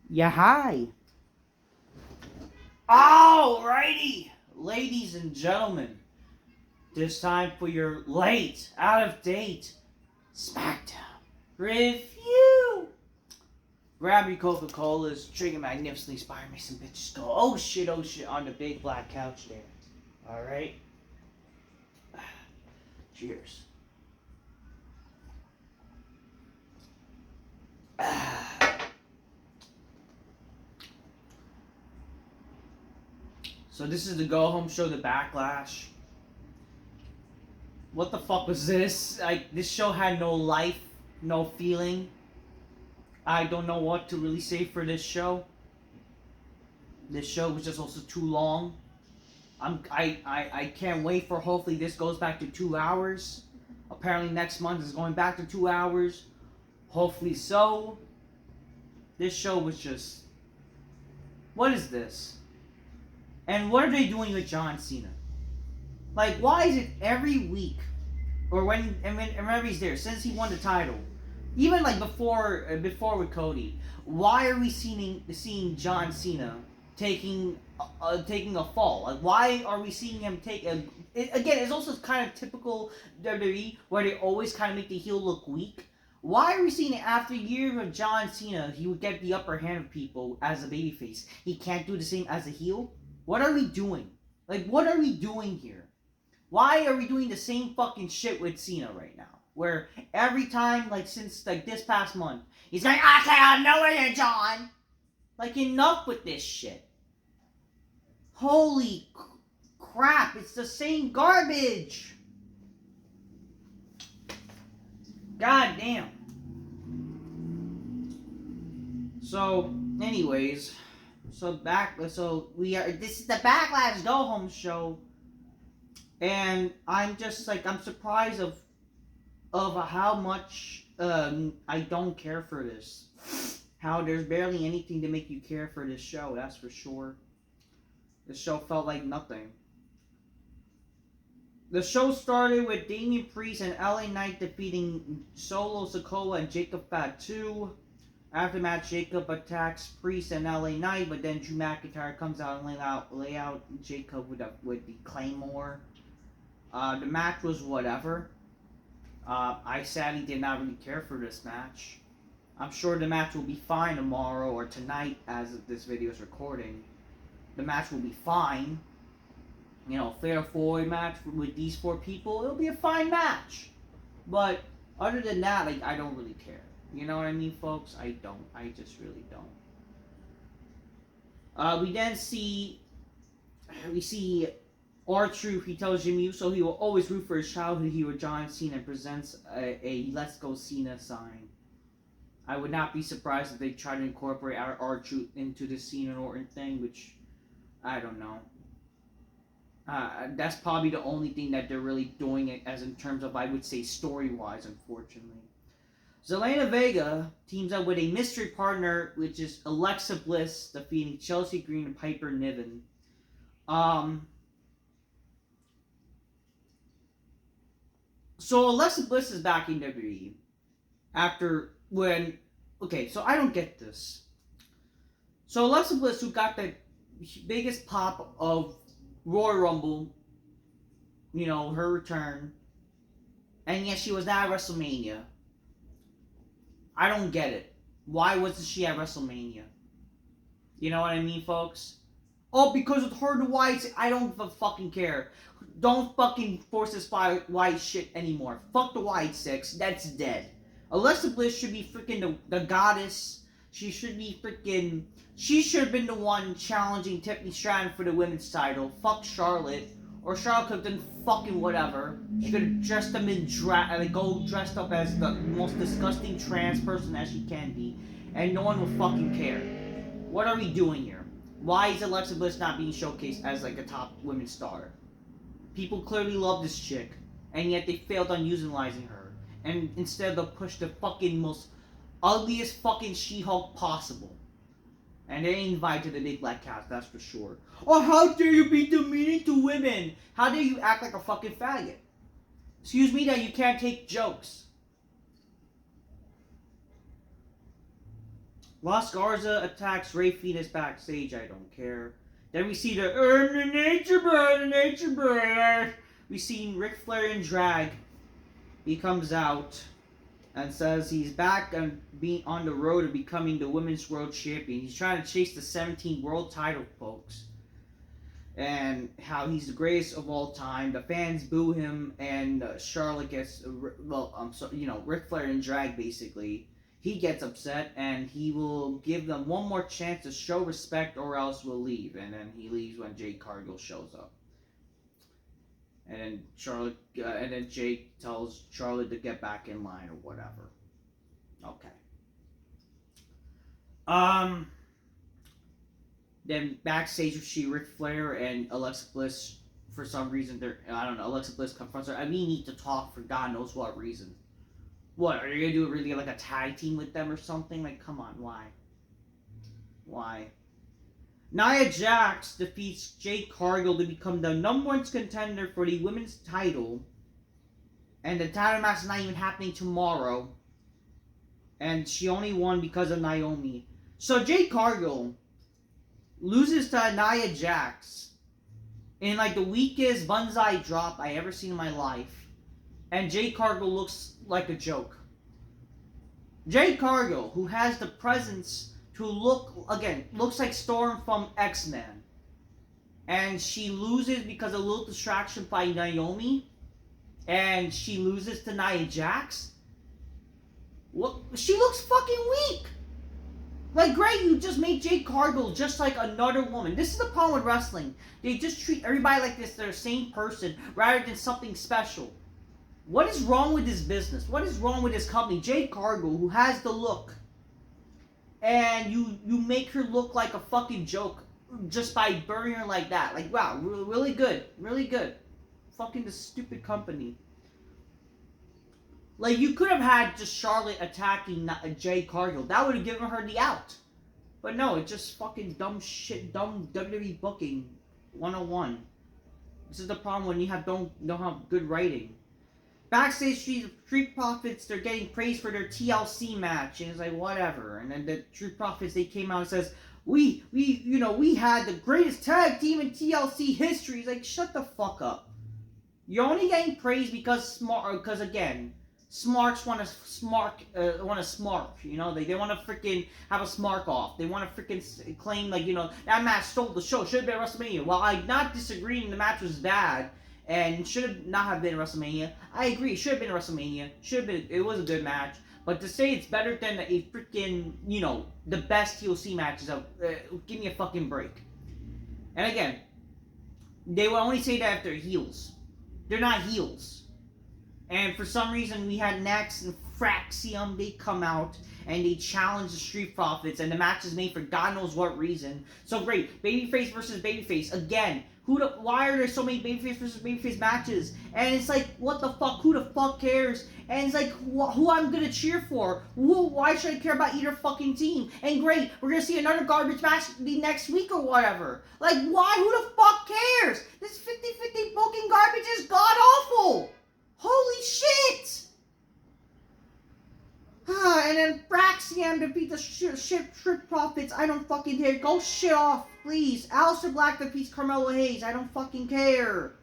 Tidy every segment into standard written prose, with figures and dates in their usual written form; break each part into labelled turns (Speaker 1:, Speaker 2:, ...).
Speaker 1: Yeah, hi. Alrighty, ladies and gentlemen, this time for your late, out of date Smackdown review. Grab your Coca Colas, drink it magnificently, inspire me some bitches go, oh shit, on the big black couch there. Alright? Cheers. So this is the go home show, the Backlash. What the fuck was this? Like, this show had no life, no feeling. I don't know what to really say for this show. This show was just also too long. I can't wait for, hopefully this goes back to 2 hours. Apparently next month is going back to 2 hours. Hopefully so. This show was just... What is this? And what are they doing with John Cena? Like, why is it every week, or whenever he's there, since he won the title, even like before with Cody, why are we seeing John Cena taking a fall? Like, why are we seeing him take a? Again, it's also kind of typical WWE where they always kind of make the heel look weak. Why are we seeing it after years of John Cena? He would get the upper hand of people as a babyface. He can't do the same as a heel. What are we doing? Like, what are we doing here? Why are we doing the same fucking shit with Cena right now? Where every time, like, since, like, this past month, he's going, okay, I know it, John. Like, enough with this shit. Holy crap, it's the same garbage. God damn. So, anyways, this is the Backlash Go Home show. And I'm just like, I'm surprised of how much I don't care for this. How there's barely anything to make you care for this show, that's for sure. This show felt like nothing. The show started with Damian Priest and LA Knight defeating Solo Sikoa and Jacob Fatu. After the match, Jacob attacks Priest and LA Knight, but then Drew McIntyre comes out and lay out Jacob with the Claymore. The match was whatever. I sadly did not really care for this match. I'm sure the match will be fine tomorrow or tonight as this video is recording. The match will be fine. You know, fair four-way match with these four people, it'll be a fine match. But other than that, like, I don't really care. You know what I mean, folks? I don't. I just really don't. We then see R-Truth. He tells Jimmy Uso he will always root for his childhood hero John Cena and presents a Let's Go Cena sign. I would not be surprised if they try to incorporate our R-Truth into the Cena Orton thing, which I don't know. That's probably the only thing that they're really doing it as in terms of, I would say, story-wise, unfortunately. Zelina Vega teams up with a mystery partner, which is Alexa Bliss, defeating Chelsea Green and Piper Niven. So Alexa Bliss is back in WWE after when... Okay, so I don't get this. So Alexa Bliss, who got the biggest pop of Royal Rumble, you know, her return, and yet she was not at WrestleMania. I don't get it. Why wasn't she at WrestleMania? You know what I mean, folks? Oh, because it's her and White. I don't fucking care. Don't fucking force this White shit anymore. Fuck the White Six. That's dead. Alexa Bliss should be freaking the goddess. She should be freaking... She should have been the one challenging Tiffany Stratton for the women's title. Fuck Charlotte. Or Charlotte could have done fucking whatever. She could have dressed up dressed up as the most disgusting trans person as she can be. And no one will fucking care. What are we doing here? Why is Alexa Bliss not being showcased as like a top women's star? People clearly love this chick. And yet they failed on utilizing her. And instead they'll push the fucking most ugliest fucking She-Hulk possible. And they ain't invited to the big black cast, that's for sure. Oh, how dare you be demeaning to women? How dare you act like a fucking faggot? Excuse me that you can't take jokes. Las Garza attacks Rey Fenix backstage. I don't care. Then we see the nature boy, the nature boy. We see Ric Flair in drag. He comes out and says he's back and being on the road to becoming the women's world champion. He's trying to chase the 17 world title, folks. And how he's the greatest of all time. The fans boo him, and Charlotte gets, Ric Flair in drag, basically. He gets upset, and he will give them one more chance to show respect, or else we'll leave. And then he leaves when Jade Cargill shows up. And then Jade tells Charlotte to get back in line or whatever. Okay. Then backstage we see Ric Flair and Alexa Bliss. For some reason, Alexa Bliss confronts her. We need to talk for God knows what reason. What, are you gonna do really like a tag team with them or something? Like, come on, why? Nia Jax defeats Jade Cargill to become the #1 contender for the women's title. And the title match is not even happening tomorrow. And she only won because of Naomi. So Jade Cargill loses to Nia Jax in like the weakest banzai drop I ever seen in my life. And Jade Cargill looks like a joke. Jade Cargill, who has the presence to looks like Storm from X-Men. And she loses because of a little distraction by Naomi. And she loses to Nia Jax. What? She looks fucking weak. Like, great, you just made Jade Cargill just like another woman. This is the problem with wrestling. They just treat everybody like this, they're the same person, rather than something special. What is wrong with this business? What is wrong with this company? Jade Cargill, who has the look, and you make her look like a fucking joke just by burning her like that. Like, wow, really good. Really good. Fucking this stupid company. Like, you could have had just Charlotte attacking Jade Cargill. That would have given her the out. But no, it's just fucking dumb shit, dumb WWE booking 101. This is the problem when you don't have good writing. Backstage, Street Profits, they're getting praised for their TLC match, and it's like, whatever. And then the Street Profits, they came out and says, we had the greatest tag team in TLC history. It's like, shut the fuck up. You're only getting praised because again, smarks want to smark, they want to freaking have a smark off. They want to freaking claim, like, that match stole the show, should have been at WrestleMania. While I'm not disagreeing the match was bad, and should not have been at WrestleMania, I agree, it should have been at WrestleMania, it was a good match, but to say it's better than a freaking, the best TLC matches, give me a fucking break. And again, they will only say that if they're heels. They're not heels. And for some reason, we had Nex and Fraxium, they come out and they challenge the Street Profits, and the match is made for God knows what reason. So great, babyface versus babyface. Again, why are there so many babyface versus babyface matches? And it's like, what the fuck? Who the fuck cares? And it's like, who I'm gonna cheer for? Why should I care about either fucking team? And great, we're gonna see another garbage match the next week or whatever. Like, why? Who the fuck cares? This 50-50 booking garbage is god awful. Holy shit! And then Fraxium defeats the Street Profits. I don't fucking care. Go shit off, please. Aleister Black defeats Carmelo Hayes. I don't fucking care.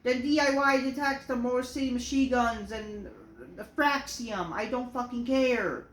Speaker 1: Then DIY attacks the Motor City Machine Guns and the Fraxium. I don't fucking care.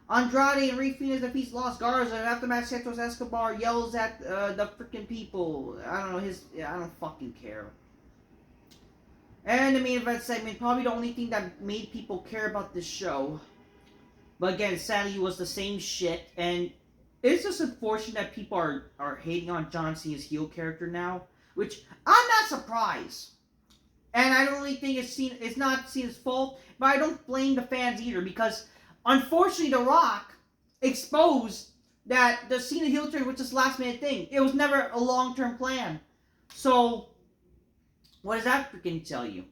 Speaker 1: Andrade and Rey Fenix defeats Las Garza. And after match, Santos Escobar yells at the freaking people. I don't know, I don't fucking care. And the main event segment, probably the only thing that made people care about this show. But again, sadly, it was the same shit. And it's just unfortunate that people are hating on John Cena's heel character now. Which, I'm not surprised. And I don't really think it's not Cena's fault. But I don't blame the fans either. Because, unfortunately, The Rock exposed that the Cena heel turn was just last minute thing. It was never a long-term plan. So, what does that freaking tell you?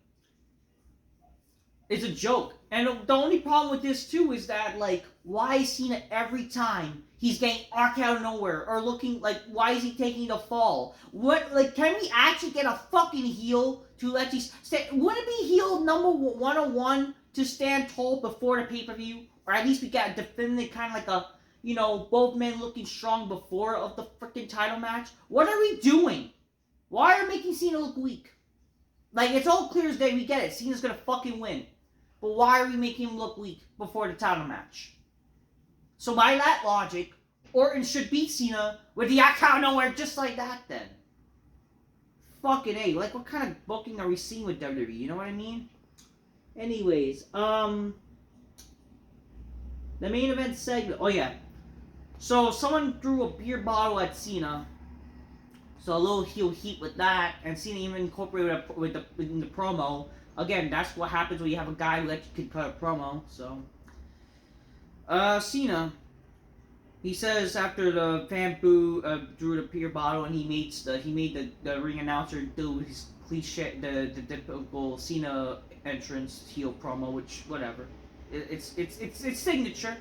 Speaker 1: It's a joke. And the only problem with this, too, is that, like, why is Cena every time he's getting arc out of nowhere? Or looking, like, why is he taking the fall? What, like, can we actually get a fucking heel to let these... Wouldn't it be heel number 101 to stand tall before the pay-per-view? Or at least we get a definitive kind of like a... both men looking strong before of the freaking title match. What are we doing? Why are we making Cena look weak? Like, it's all clear as day. We get it. Cena's gonna fucking win. But why are we making him look weak before the title match? So by that logic, Orton should beat Cena with the act out of nowhere just like that then. Fucking A. Like, what kind of booking are we seeing with WWE? You know what I mean? Anyways, the main event segment. Oh, yeah. So, someone threw a beer bottle at Cena. So, a little heel heat with that. And Cena even incorporated it in the promo. Again, that's what happens when you have a guy who can cut a promo. So, Cena, he says after the fan boo drew the beer bottle, and he made the ring announcer do his cliche, the typical Cena entrance heel promo, which whatever, it's signature,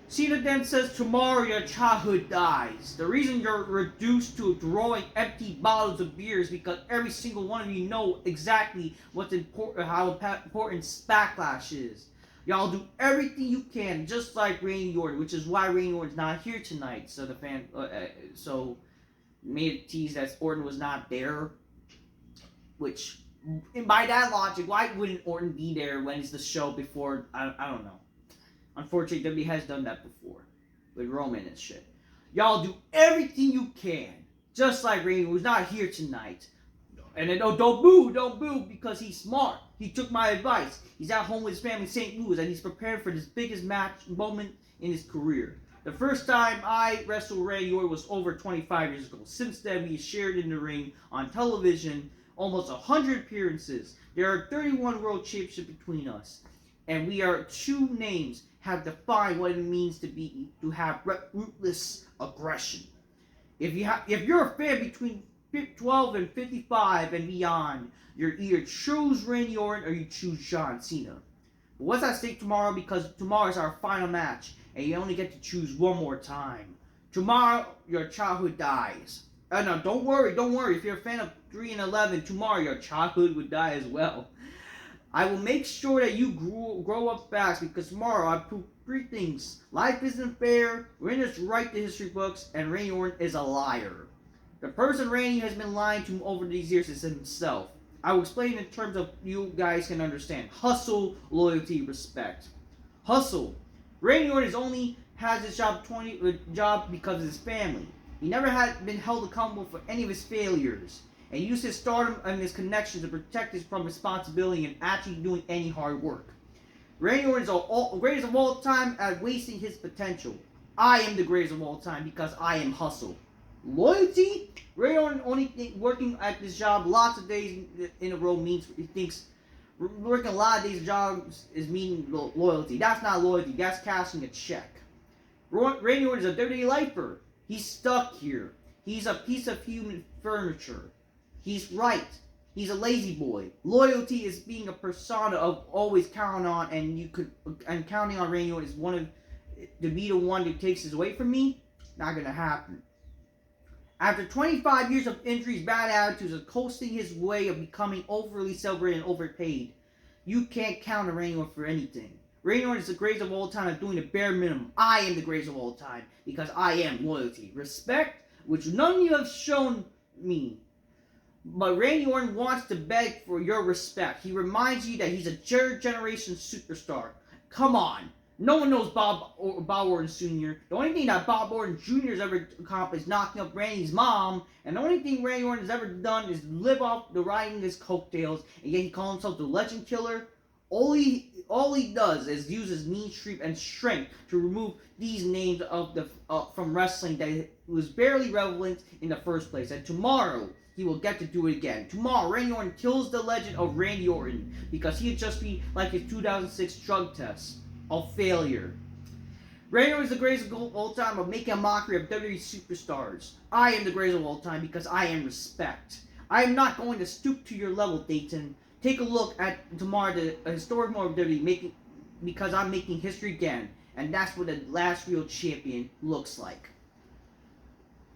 Speaker 1: Cena then says, "Tomorrow your childhood dies. The reason you're reduced to throwing empty bottles of beer is because every single one of you know exactly what's important, how important Backlash is. Y'all do everything you can, just like Randy Orton, which is why Randy Orton's not here tonight." So the fan, made a tease that Orton was not there. Which, and by that logic, why wouldn't Orton be there when it's the show before? I don't know. Unfortunately, WWE has done that before with Roman and shit. Y'all do everything you can, just like Randy, who's not here tonight. And then, don't boo, because he's smart. He took my advice. He's at home with his family in St. Louis, and he's prepared for this biggest moment in his career. The first time I wrestled Randy Orton was over 25 years ago. Since then, we shared in the ring, on television, almost 100 appearances. There are 31 world championships between us. And we are two names have defined what it means to have ruthless aggression. If you're a fan between 12 and 55 and beyond, you either choose Randy Orton or you choose John Cena. But what's at stake tomorrow? Because tomorrow is our final match, and you only get to choose one more time. Tomorrow, your childhood dies. No, don't worry. If you're a fan of 3 and 11, tomorrow your childhood would die as well. I will make sure that you grow up fast, because tomorrow I prove 3 things. Life isn't fair, winners write the history books, and Randy Orton is a liar. The person Randy has been lying to over these years is himself. I will explain in terms of you guys can understand. Hustle, loyalty, respect. Hustle. Randy Orton only has his job because of his family. He never had been held accountable for any of his failures, and used his stardom and his connections to protect us from responsibility and actually doing any hard work. Randy Orton is the greatest of all time at wasting his potential. I am the greatest of all time because I am hustle. Loyalty? Randy Orton only working at this job lots of days in a row means he thinks working a lot of these jobs is meaning loyalty. That's not loyalty. That's cashing a check. Randy Orton is a dirty lifer. He's stuck here. He's a piece of human furniture. He's right. He's a lazy boy. Loyalty is being a persona of always counting on, and counting on Randy Orton is to be the one that takes this away from me. Not gonna happen. After 25 years of injuries, bad attitudes, and coasting his way of becoming overly celebrated and overpaid, you can't count on Randy Orton for anything. Randy Orton is the greatest of all time at doing the bare minimum. I am the greatest of all time because I am loyalty. Respect, which none of you have shown me. But Randy Orton wants to beg for your respect. He reminds you that he's a third generation superstar. Come on. No one knows Bob Orton Sr. The only thing that Bob Orton Jr. has ever accomplished is knocking up Randy's mom. And the only thing Randy Orton has ever done is live off the riding his coattails. And yet he calls himself the Legend Killer. All he does is use his mean streak and strength to remove these names from wrestling that was barely relevant in the first place. And tomorrow, he will get to do it again. Tomorrow, Randy Orton kills the legend of Randy Orton because he'd just be like his 2006 drug test. A failure. Randy Orton is the greatest of all time of making a mockery of WWE superstars. I am the greatest of all time because I am respect. I am not going to stoop to your level, Dayton. Take a look at tomorrow, the historic moment of WWE, because I'm making history again, and that's what the last real champion looks like.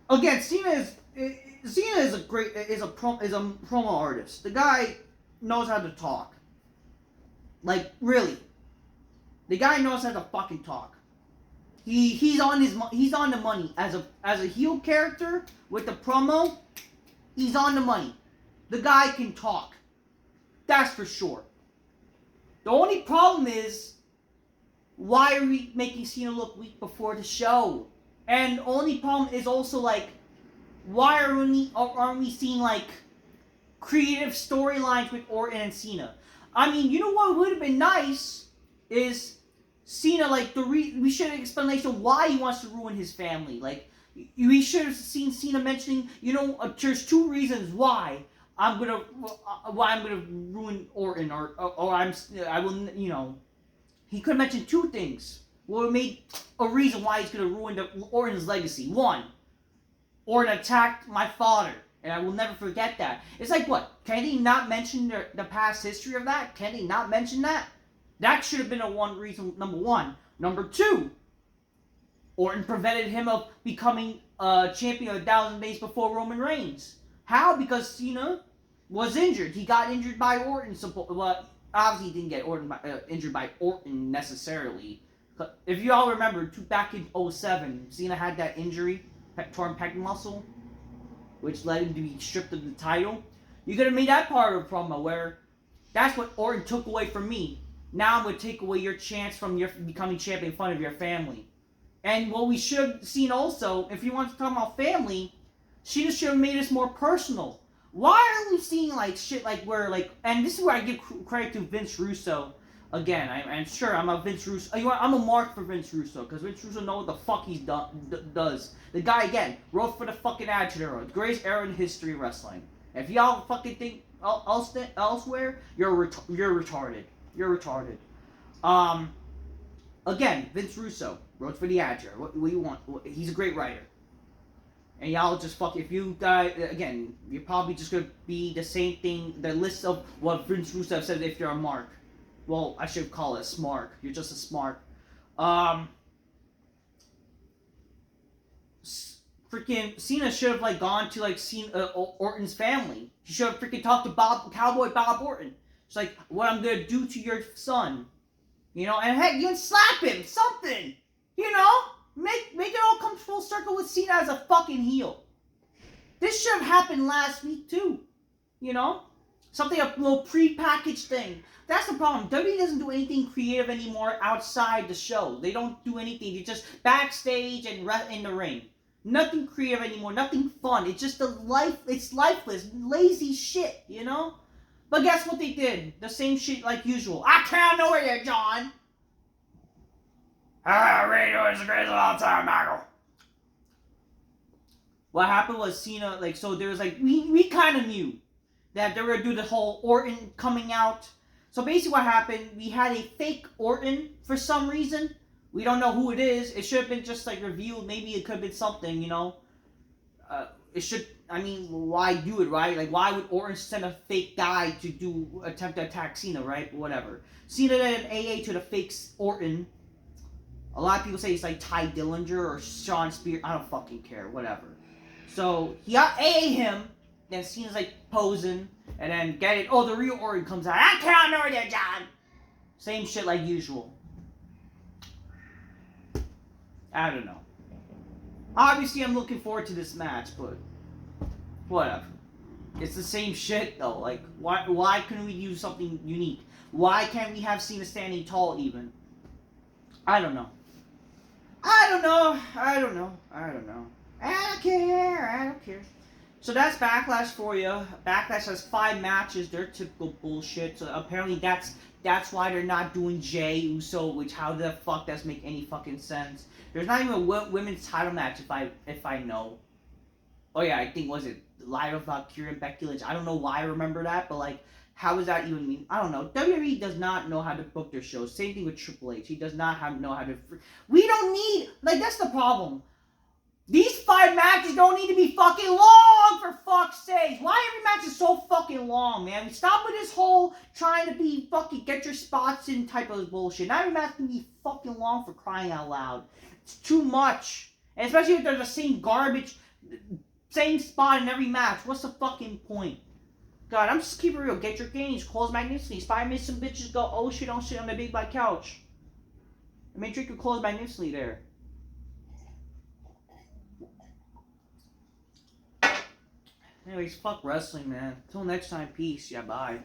Speaker 1: Again, Cena is a promo artist. The guy knows how to talk. Like, really. The guy knows how to fucking talk. He's on the money as a heel character with the promo. He's on the money. The guy can talk. That's for sure. The only problem is, why are we making Cena look weak before the show? And the only problem is also like, why aren't we seeing like creative storylines with Orton and Cena? I mean, you know what would have been nice is Cena, like we should have explanation why he wants to ruin his family. Like we should have seen Cena mentioning, there's 2 reasons why I'm gonna ruin Orton, or I will. He could have mentioned 2 things. Well, made a reason why he's gonna ruin Orton's legacy. 1, Orton attacked my father, and I will never forget that. It's like, what? Can they not mention the past history of that? Can they not mention that? That should have been reason, number 1. Number 2, Orton prevented him of becoming champion of 1,000 days before Roman Reigns. How? Because Cena was injured. He got injured by Orton. Well, obviously he didn't get injured by Orton necessarily. If you all remember, back in 2007, Cena had that injury, torn pec muscle, which led him to be stripped of the title. You could have made that part of a promo where that's what Orton took away from me. Now I'm going to take away your chance from your becoming champion in front of your family. And what we should have seen also, if you want to talk about family, she just should have made this more personal. Why aren't we seeing like shit like where like, and this is where I give credit to Vince Russo. Again, I'm sure I'm a Vince Russo. I'm a mark for Vince Russo because Vince Russo knows what the fuck he does. The guy again wrote for the fucking Attitude Era, the greatest era in history of wrestling. If y'all fucking think elsewhere, you're retarded. You're retarded. Again, Vince Russo wrote for the Attitude Era. What do you want? He's a great writer. And y'all just if you guys, again, you're probably just going to be the same thing, the list of what Vince Russo said if you're a mark. Well, I should call it a smart. You're just a smart. Freaking Cena should have like gone to like Orton's family. He should have freaking talked to Cowboy Bob Orton. It's like, what I'm going to do to your son. And heck, you can slap him, something. Make it all come full circle with Cena as a fucking heel. This should have happened last week too. Something, a little pre-packaged thing. That's the problem. WWE doesn't do anything creative anymore outside the show. They don't do anything. They just backstage and in the ring. Nothing creative anymore. Nothing fun. It's just it's lifeless, lazy shit, But guess what they did? The same shit like usual. I can't know where you're, John. Radio is the greatest of all time, Michael. What happened was Cena, so there was we kind of knew that they were going to do the whole Orton coming out. So basically what happened, we had a fake Orton for some reason. We don't know who it is. It should have been just revealed. Maybe it could have been something, It should, why do it, right? Why would Orton send a fake guy to attempt to attack Cena, right? Whatever. Cena did an AA to the fake Orton. A lot of people say it's Ty Dillinger or Sean Spears. I don't fucking care. Whatever. So, he got AA him. Then Cena's posing. And then the real Orton comes out. I can't know you, John. Same shit like usual. I don't know. Obviously, I'm looking forward to this match, but whatever. It's the same shit, though. Why couldn't we do something unique? Why can't we have Cena standing tall, even? I don't know. I don't care. So that's Backlash for you. Backlash has 5 matches. They're typical bullshit. So apparently that's why they're not doing Jey Uso, which how the fuck does make any fucking sense? There's not even a women's title match if I know. Oh yeah, I think was it Lyra Valkyria and Becky Lynch. I don't know why I remember that, but how does that even mean? I don't know. WWE does not know how to book their shows. Same thing with Triple H. He does not know how to. We don't need that's the problem. These 5 matches don't need to be fucking long, for fuck's sake. Why every match is so fucking long, man? We stop with this whole trying to be fucking get your spots in type of bullshit. Not every match can be fucking long, for crying out loud. It's too much. And especially if they're the same garbage, same spot in every match. What's the fucking point? God, I'm just keeping it real. Get your gains. Close magnificently. 5 minutes, some bitches go, oh shit on the big black couch. And make sure you can close magnificently there. Anyways, fuck wrestling, man. Till next time, peace. Yeah, bye.